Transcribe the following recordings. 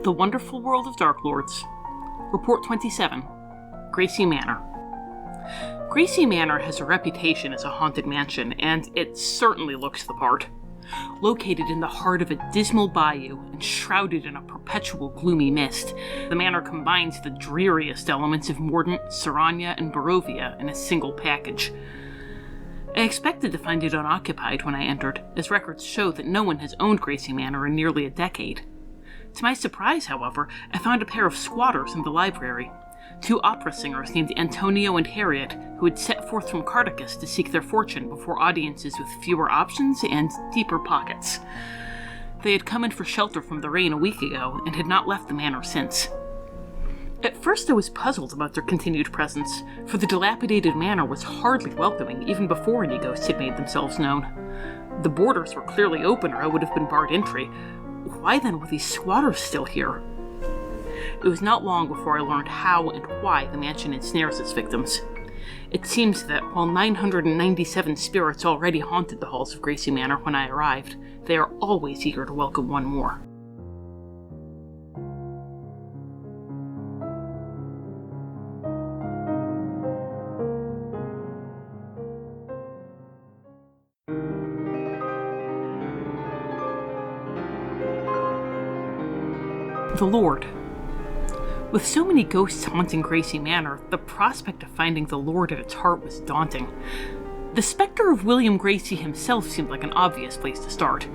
The Wonderful World of Darklords, Report 27, Gracie Manor. Gracie Manor has a reputation as a haunted mansion, and it certainly looks the part. Located in the heart of a dismal bayou and shrouded in a perpetual gloomy mist, the manor combines the dreariest elements of Mordant, Saranya, and Barovia in a single package. I expected to find it unoccupied when I entered, as records show that no one has owned Gracie Manor in nearly a decade. To my surprise, however, I found a pair of squatters in the library. Two opera singers named Antonio and Harriet, who had set forth from Kartakan to seek their fortune before audiences with fewer options and deeper pockets. They had come in for shelter from the rain a week ago and had not left the manor since. At first I was puzzled about their continued presence, for the dilapidated manor was hardly welcoming even before any ghosts had made themselves known. The borders were clearly open or I would have been barred entry. Why then were these squatters still here? It was not long before I learned how and why the mansion ensnares its victims. It seems that while 997 spirits already haunted the halls of Gracie Manor when I arrived, they are always eager to welcome one more. The Lord. With so many ghosts haunting Gracie Manor, the prospect of finding the Lord at its heart was daunting. The specter of William Gracie himself seemed like an obvious place to start.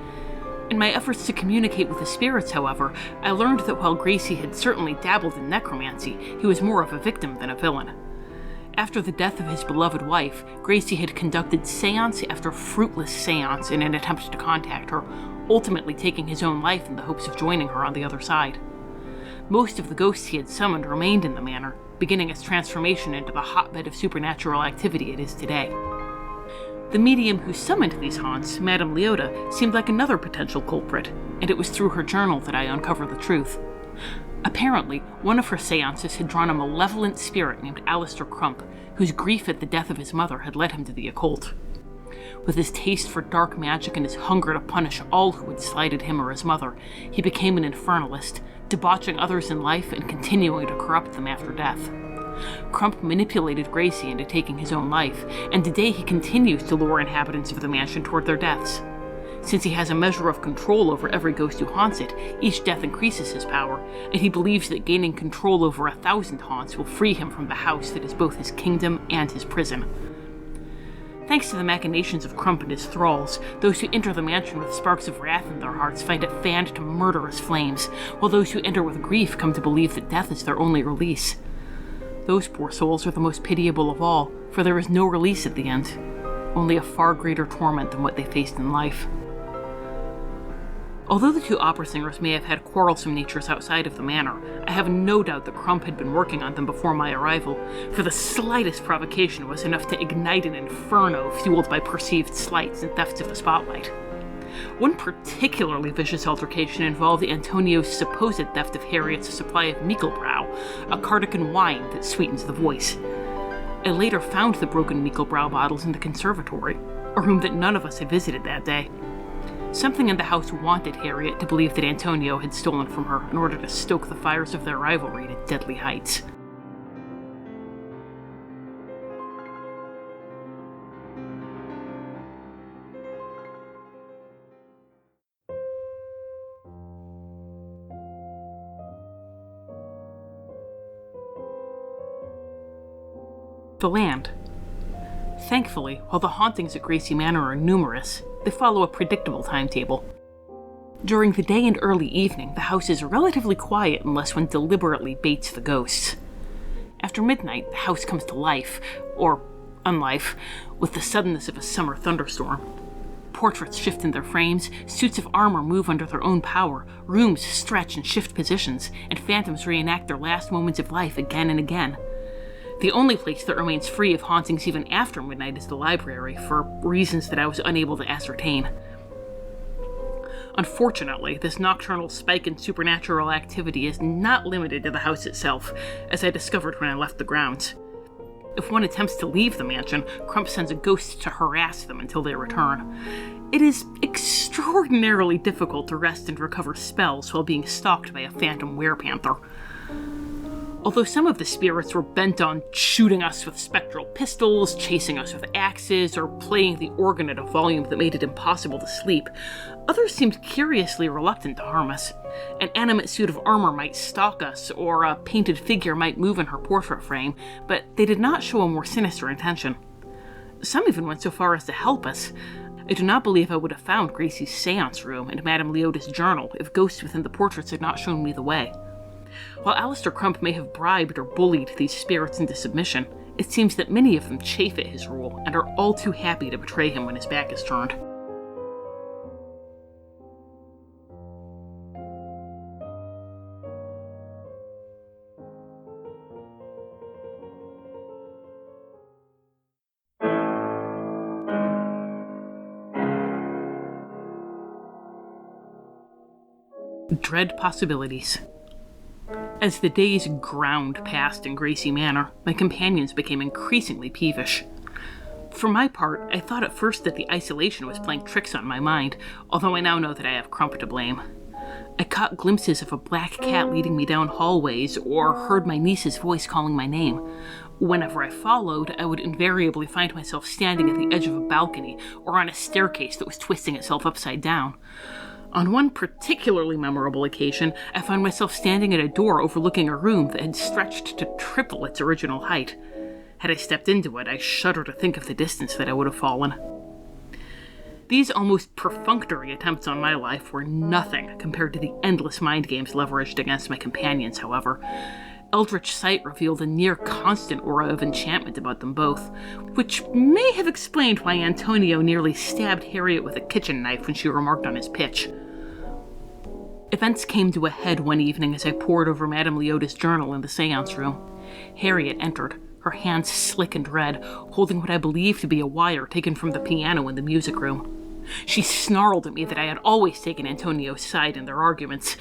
In my efforts to communicate with the spirits, however, I learned that while Gracie had certainly dabbled in necromancy, he was more of a victim than a villain. After the death of his beloved wife, Gracie had conducted seance after fruitless seance in an attempt to contact her, ultimately taking his own life in the hopes of joining her on the other side. Most of the ghosts he had summoned remained in the manor, beginning its transformation into the hotbed of supernatural activity it is today. The medium who summoned these haunts, Madame Leota, seemed like another potential culprit, and it was through her journal that I uncovered the truth. Apparently, one of her seances had drawn a malevolent spirit named Alistair Crump, whose grief at the death of his mother had led him to the occult. With his taste for dark magic and his hunger to punish all who had slighted him or his mother, he became an infernalist, debauching others in life and continuing to corrupt them after death. Crump manipulated Gracie into taking his own life, and today he continues to lure inhabitants of the mansion toward their deaths. Since he has a measure of control over every ghost who haunts it, each death increases his power, and he believes that gaining control over 1,000 haunts will free him from the house that is both his kingdom and his prison. Thanks to the machinations of Crump and his thralls, those who enter the mansion with sparks of wrath in their hearts find it fanned to murderous flames, while those who enter with grief come to believe that death is their only release. Those poor souls are the most pitiable of all, for there is no release at the end, only a far greater torment than what they faced in life. Although the two opera singers may have had quarrelsome natures outside of the manor, I have no doubt that Crump had been working on them before my arrival, for the slightest provocation was enough to ignite an inferno fueled by perceived slights and thefts of the spotlight. One particularly vicious altercation involved Antonio's supposed theft of Harriet's supply of Michelbrau, a Kartakan wine that sweetens the voice. I later found the broken Michelbrau bottles in the conservatory, a room that none of us had visited that day. Something in the house wanted Harriet to believe that Antonio had stolen from her in order to stoke the fires of their rivalry to deadly heights. The land. Thankfully, while the hauntings at Gracie Manor are numerous, they follow a predictable timetable. During the day and early evening, the house is relatively quiet unless one deliberately baits the ghosts. After midnight, the house comes to life, or unlife, with the suddenness of a summer thunderstorm. Portraits shift in their frames, suits of armor move under their own power, rooms stretch and shift positions, and phantoms reenact their last moments of life again and again. The only place that remains free of hauntings even after midnight is the library, for reasons that I was unable to ascertain. Unfortunately, this nocturnal spike in supernatural activity is not limited to the house itself, as I discovered when I left the grounds. If one attempts to leave the mansion, Crump sends a ghost to harass them until they return. It is extraordinarily difficult to rest and recover spells while being stalked by a phantom werepanther. Although some of the spirits were bent on shooting us with spectral pistols, chasing us with axes, or playing the organ at a volume that made it impossible to sleep, others seemed curiously reluctant to harm us. An animate suit of armor might stalk us, or a painted figure might move in her portrait frame, but they did not show a more sinister intention. Some even went so far as to help us. I do not believe I would have found Gracie's seance room and Madame Leota's journal if ghosts within the portraits had not shown me the way. While Alistair Crump may have bribed or bullied these spirits into submission, it seems that many of them chafe at his rule and are all too happy to betray him when his back is turned. Dread possibilities. As the days ground past in Gracie Manor, my companions became increasingly peevish. For my part, I thought at first that the isolation was playing tricks on my mind, although I now know that I have Crump to blame. I caught glimpses of a black cat leading me down hallways, or heard my niece's voice calling my name. Whenever I followed, I would invariably find myself standing at the edge of a balcony, or on a staircase that was twisting itself upside down. On one particularly memorable occasion, I found myself standing at a door overlooking a room that had stretched to triple its original height. Had I stepped into it, I shudder to think of the distance that I would have fallen. These almost perfunctory attempts on my life were nothing compared to the endless mind games leveraged against my companions, however. Eldritch Sight revealed a near-constant aura of enchantment about them both, which may have explained why Antonio nearly stabbed Harriet with a kitchen knife when she remarked on his pitch. Events came to a head one evening as I pored over Madame Leota's journal in the seance room. Harriet entered, her hands slick and red, holding what I believed to be a wire taken from the piano in the music room. She snarled at me that I had always taken Antonio's side in their arguments.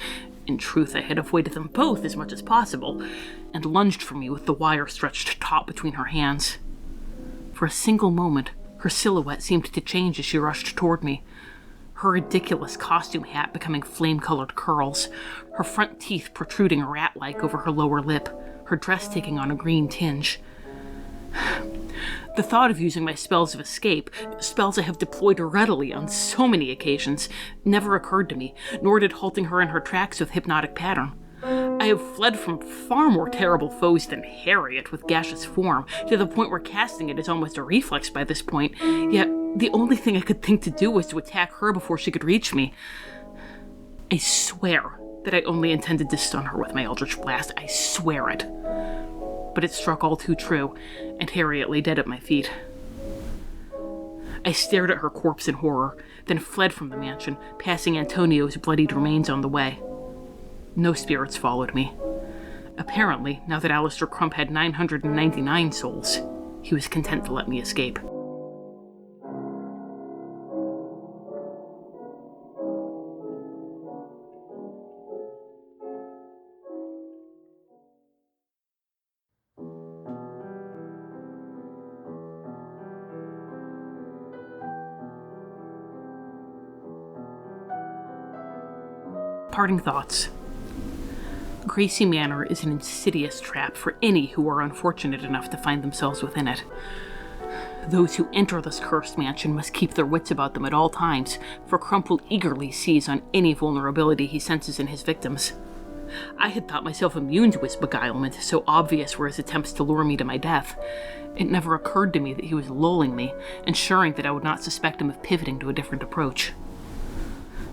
In truth, I had avoided them both as much as possible, and lunged for me with the wire stretched taut between her hands. For a single moment, her silhouette seemed to change as she rushed toward me, her ridiculous costume hat becoming flame-colored curls, her front teeth protruding rat-like over her lower lip, her dress taking on a green tinge. The thought of using my spells of escape, spells I have deployed readily on so many occasions, never occurred to me, nor did halting her in her tracks with hypnotic pattern. I have fled from far more terrible foes than Harriet with gaseous form, to the point where casting it is almost a reflex by this point, yet the only thing I could think to do was to attack her before she could reach me. I swear that I only intended to stun her with my Eldritch Blast. I swear it. But it struck all too true, and Harriet lay dead at my feet. I stared at her corpse in horror, then fled from the mansion, passing Antonio's bloodied remains on the way. No spirits followed me. Apparently, now that Alistair Crump had 999 souls, he was content to let me escape. Parting thoughts. Gracie Manor is an insidious trap for any who are unfortunate enough to find themselves within it. Those who enter this cursed mansion must keep their wits about them at all times, for Crump will eagerly seize on any vulnerability he senses in his victims. I had thought myself immune to his beguilement, so obvious were his attempts to lure me to my death. It never occurred to me that he was lulling me, ensuring that I would not suspect him of pivoting to a different approach.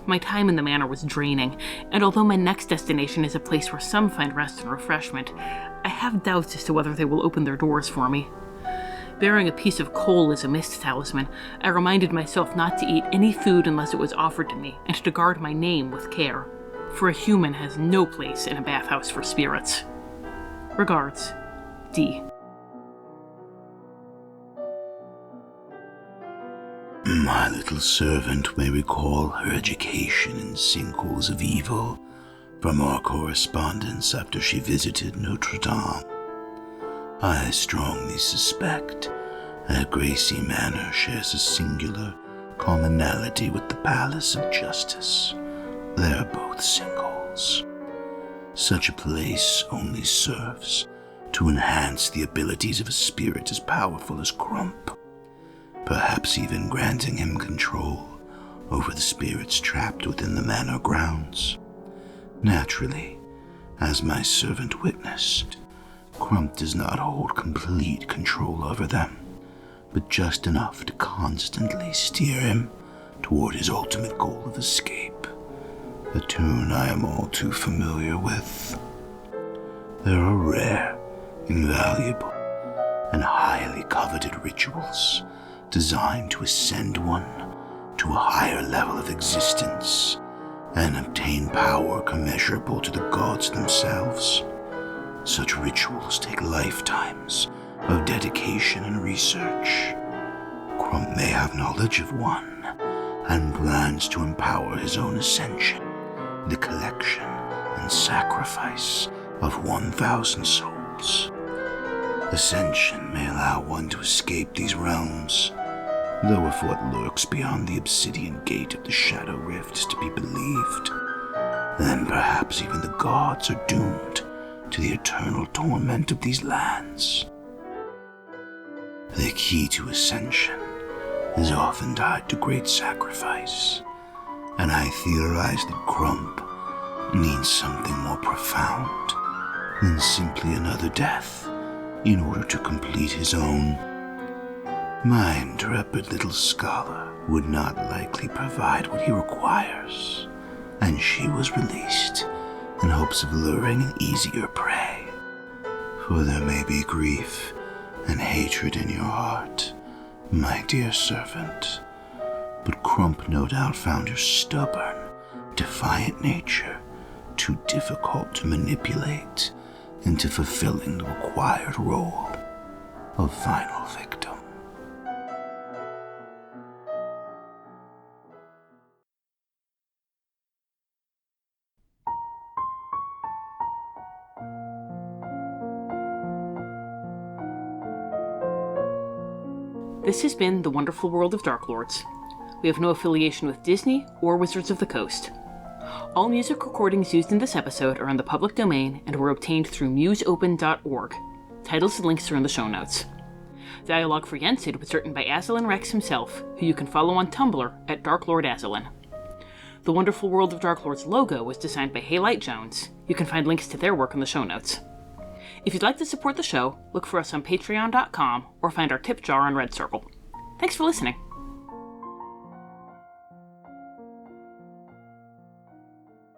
My time in the manor was draining, and although my next destination is a place where some find rest and refreshment, I have doubts as to whether they will open their doors for me. Bearing a piece of coal as a mist talisman, I reminded myself not to eat any food unless it was offered to me, and to guard my name with care, for a human has no place in a bathhouse for spirits. Regards, D. My little servant may recall her education in sinkholes of evil from our correspondence after she visited Notre Dame. I strongly suspect that Gracie Manor shares a singular commonality with the Palace of Justice. They're both singles. Such a place only serves to enhance the abilities of a spirit as powerful as Crump, perhaps even granting him control over the spirits trapped within the manor grounds. Naturally, as my servant witnessed, Crump does not hold complete control over them, but just enough to constantly steer him toward his ultimate goal of escape, a tune I am all too familiar with. There are rare, invaluable, and highly coveted rituals designed to ascend one to a higher level of existence and obtain power commensurable to the gods themselves. Such rituals take lifetimes of dedication and research. Crump may have knowledge of one and plans to empower his own ascension, the collection and sacrifice of 1,000 souls. Ascension may allow one to escape these realms, though if what lurks beyond the obsidian gate of the Shadow Rift is to be believed, then perhaps even the gods are doomed to the eternal torment of these lands. The key to ascension is often tied to great sacrifice, and I theorize that Crump needs something more profound than simply another death in order to complete his own. My intrepid little scholar would not likely provide what he requires, and she was released in hopes of luring an easier prey. For there may be grief and hatred in your heart, my dear servant, but Crump no doubt found your stubborn, defiant nature too difficult to manipulate into fulfilling the required role of final victim. This has been The Wonderful World of Darklords. We have no affiliation with Disney or Wizards of the Coast. All music recordings used in this episode are in the public domain and were obtained through museopen.org. Titles and links are in the show notes. Dialogue for Yensid was written by Aslan Rex himself, who you can follow on Tumblr at Darklord Aslan. The Wonderful World of Darklords logo was designed by Haylight Jones. You can find links to their work in the show notes. If you'd like to support the show, look for us on patreon.com or find our tip jar on Red Circle. Thanks for listening.